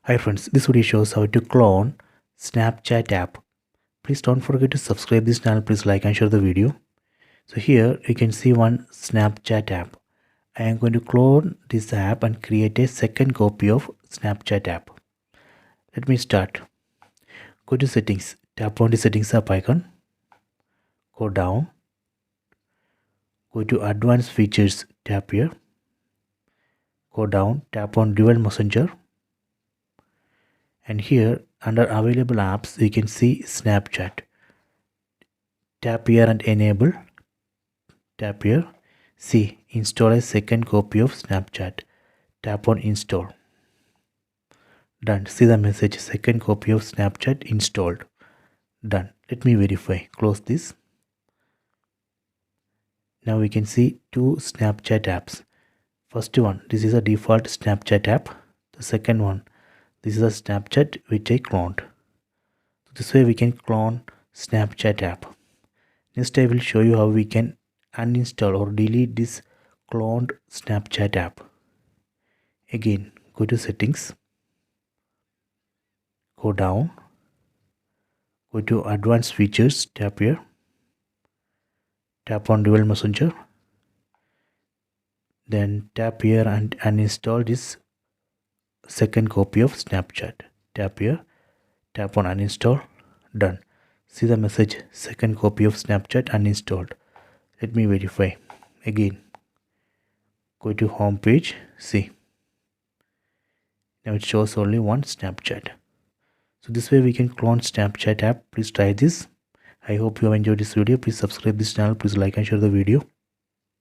Hi friends, this video shows how to clone Snapchat app. Please don't forget to subscribe this channel. Please like and share the video. So here you can see one Snapchat app. I am going to clone this app and create a second copy of Snapchat app. Let me start. Go to settings. Tap on the settings app icon. Go down. Go to advanced features. Tap here. Go down. Tap on dual messenger. And here under available apps you can see Snapchat. Tap here and enable. Tap here. See, install a second copy of Snapchat. Tap on install. Done. See the message, second copy of Snapchat installed. Done. Let me verify. Close this. Now we can see two Snapchat apps. First one, this is a default Snapchat app. The second one, this is a Snapchat which I cloned. So this way we can clone Snapchat app. Next I will show you how we can uninstall or delete this cloned Snapchat app. Again, go to settings. Go down. Go to advanced features. Tap here. Tap on dual messenger. Then tap here and uninstall this second copy of Snapchat. Tap here. Tap on uninstall. Done. See the message, second copy of Snapchat uninstalled. Let me verify. Again, go to home page. See. Now it shows only one Snapchat. So this way we can clone Snapchat app. Please try this. I hope you have enjoyed this video. Please subscribe this channel. Please like and share the video.